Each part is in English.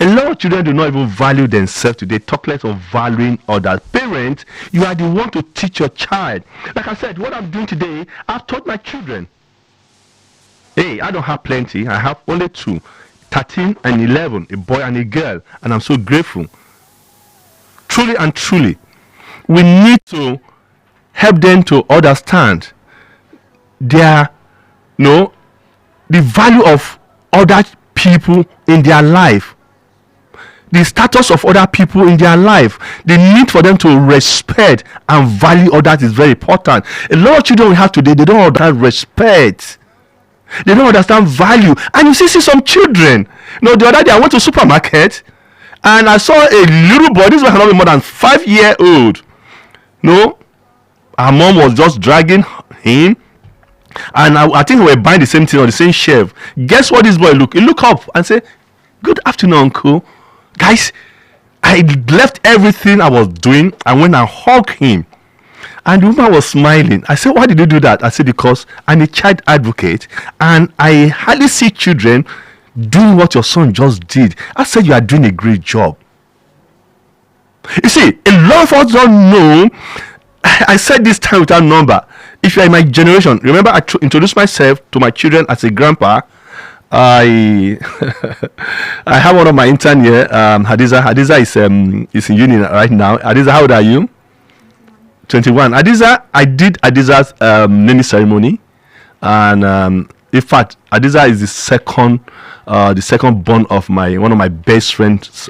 A lot of children do not even value themselves today, talk less of valuing others. Parents, you are the one to teach your child. Like I said, what I'm doing today, I've taught my children. Hey, I don't have plenty. I have only two, 13 and 11, a boy and a girl, and I'm so grateful. Truly and truly, we need to help them to understand their, the value of other people in their life, the status of other people in their life. The need for them to respect and value others is very important. A lot of children we have today, they don't understand respect. They don't understand value. And you see some children. The other day I went to supermarket and I saw a little boy. This was not more than 5-year-old. Our mom was just dragging him. And I think we were buying the same thing on the same shelf. Guess what this boy looked? He looked up and said, "Good afternoon, uncle." Guys, I left everything I was doing and went and hugged him. And the woman was smiling. I said, "Why did you do that?" I said, "Because I'm a child advocate and I hardly see children doing what your son just did." I said, "You are doing a great job." You see, a lot of us don't know. I said this time without number. If you are in my generation, remember I introduced myself to my children as a grandpa. I I have one of my intern here, Hadiza. Hadiza is in uni right now. Hadiza, how old are you? 21. Hadiza, I did Hadiza's naming ceremony, and in fact, Hadiza is the second born of one of my best friend's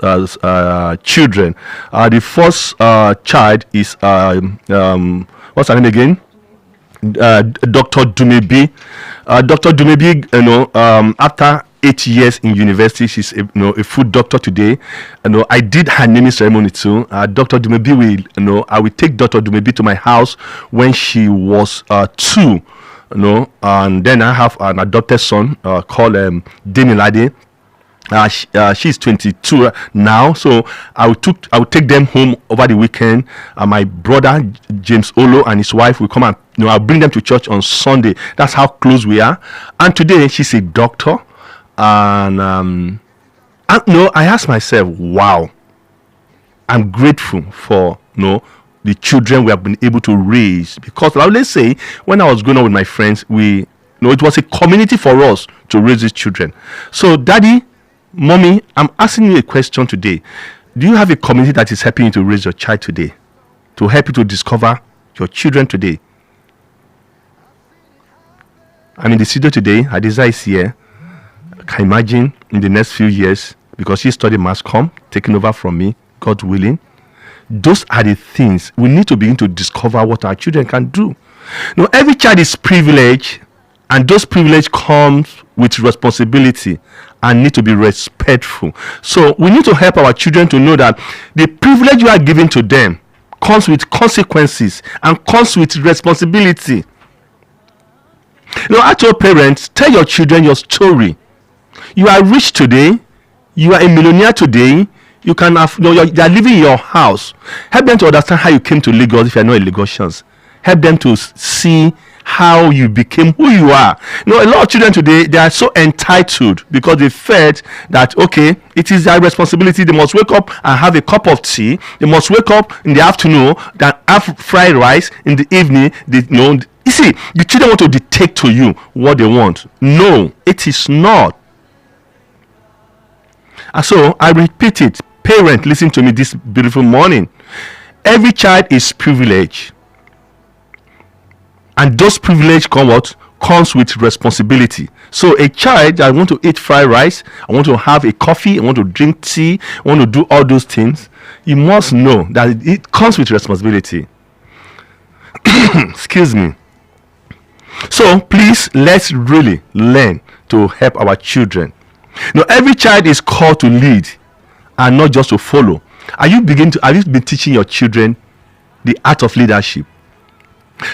children. The first child is what's her name again? Dr. Dumebi. Dr. Dumebi, after 8 years in university, she's a food doctor today. I did her naming ceremony too. Dr. Dumebi I will take Dr. Dumebi to my house when she was 2. And then I have an adopted son called Demilade. She's 22 now, so I will take them home over the weekend. My brother James Olo and his wife will come and I'll bring them to church on Sunday. That's how close we are. And today she's a doctor, and I asked myself, wow, I'm grateful for the children we have been able to raise, because let's say when I was growing up with my friends, it was a community for us to raise these children. So daddy, mommy, I'm asking you a question today. Do you have a community that is helping you to raise your child today, to help you to discover your children today? I'm in the studio today. Hadiza is here. I can imagine in the next few years, because she studied mass comm, taking over from me, God willing. Those are the things we need to begin to discover what our children can do. Every child is privileged, and those privilege comes with responsibility and need to be respectful. So we need to help our children to know that the privilege you are giving to them comes with consequences and comes with responsibility. I told parents, tell your children your story. You are rich today, you are a millionaire today, you can have, they are living in your house. Help them to understand how you came to Lagos if you are not a Lagosians. Help them to see how you became who you are. A lot of children today, they are so entitled because they felt that, okay, it is their responsibility. They must wake up and have a cup of tea. They must wake up in the afternoon, then have fried rice in the evening. You see, the children want to dictate to you what they want. No, it is not. And so I repeat it. Parent, listen to me this beautiful morning. Every child is privileged. And those privileges comes with responsibility. So a child, I want to eat fried rice, I want to have a coffee, I want to drink tea, I want to do all those things. You must know that it comes with responsibility. Excuse me. So please, let's really learn to help our children. Every child is called to lead and not just to follow. Have you been teaching your children the art of leadership?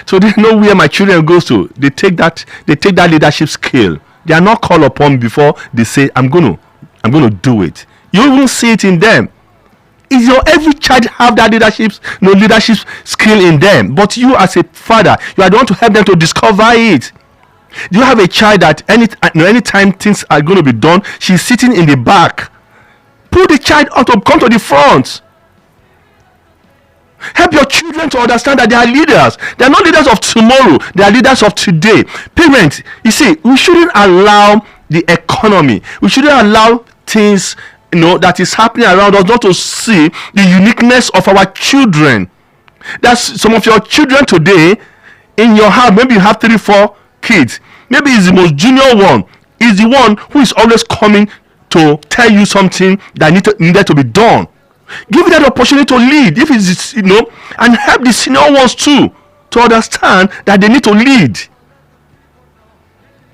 So they know where my children goes to. They take that leadership skill. They are not called upon before they say, I'm going to do it. You will see it in them. Every child have that leadership skill in them. But you as a father, you are the one to help them to discover it. Do you have a child that anytime things are going to be done, she's sitting in the back, Put the child out to come to the front. Help your children to understand that they are leaders. They are not leaders of tomorrow. They are leaders of today. Parents, you see, we shouldn't allow the economy. We shouldn't allow things, that is happening around us not to see the uniqueness of our children. That's some of your children today in your house. Maybe you have 3-4 kids. Maybe it's the most junior one. Is the one who is always coming to tell you something that needed to be done. Give them the opportunity to lead, if it's and help the senior ones too to understand that they need to lead.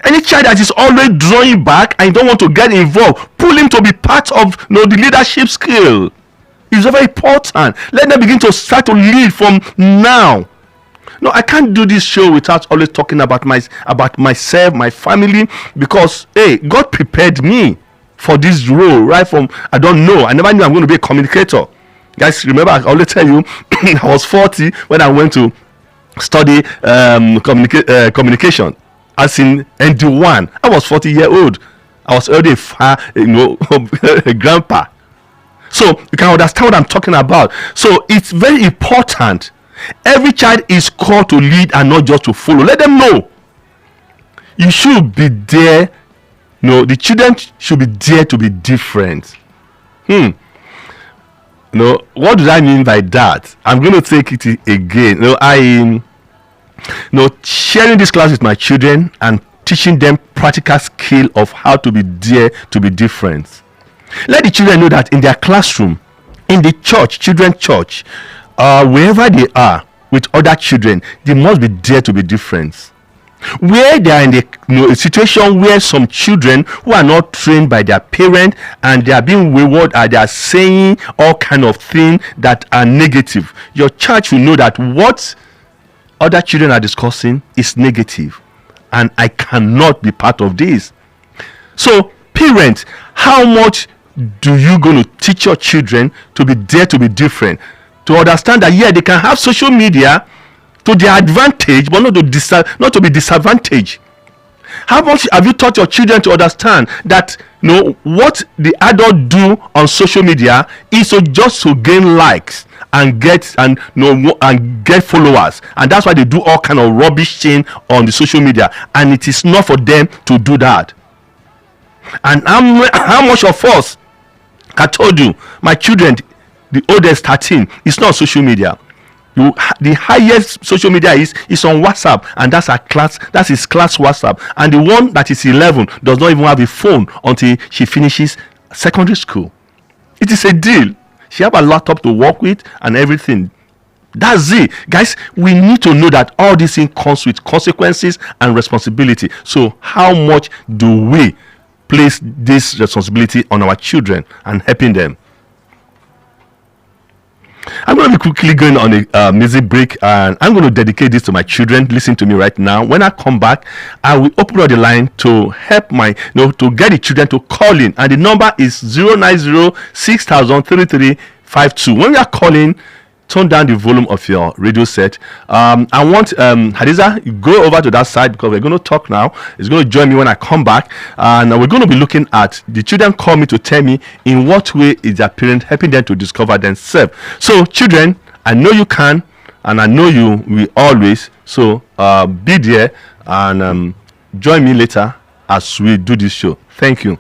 Any child that is always drawing back and you don't want to get involved, pull him to be part of the leadership skill. It's very important. Let them begin to start to lead from now. No, I can't do this show without always talking about myself, my family, because God prepared me for this role right from I never knew I'm going to be a communicator. Guys, remember I always tell you I was 40 when I went to study communication as in ND1. I was 40-year-old. I was already a grandpa. So you can understand what I'm talking about. So it's very important. Every child is called to lead and not just to follow. Let them know you should be there. The children should be there to be different. What do I mean by that? I'm going to take it again. Sharing this class with my children and teaching them practical skill of how to be there to be different. Let the children know that in their classroom, in the church, children's church, wherever they are with other children, they must be there to be different. Where they are in a situation where some children who are not trained by their parent and they are being wayward and they are saying all kind of things that are negative, your church will know that what other children are discussing is negative and I cannot be part of this. So parents, how much do you going to teach your children to be there to be different, to understand that they can have social media to their advantage, but not to be disadvantaged? How much have you taught your children to understand that what the adult do on social media is just to gain likes and get followers, and that's why they do all kind of rubbish thing on the social media, and it is not for them to do that. And how much of us, I told you, my children, the oldest 13, is not social media. The highest social media is on WhatsApp, and that's his class WhatsApp. And the one that is 11 does not even have a phone until she finishes secondary school. It is a deal. She have a laptop to work with and everything. That's it, guys. We need to know that all these things comes with consequences and responsibility. So how much do we place this responsibility on our children and helping them? I'm going to be quickly going on a music break, and I'm going to dedicate this to my children. Listen to me right now. When I come back, I will open up the line to help to get the children to call in, and the number is 090-6000-3352. When you are calling, turn down the volume of your radio set. I want Hadiza, go over to that side because we're going to talk now. It's going to join me when I come back, and we're going to be looking at the children call me to tell me in what way is their parent helping them to discover themselves. So children, I know you can, and I know you will always. So be there and join me later as we do this show. Thank you.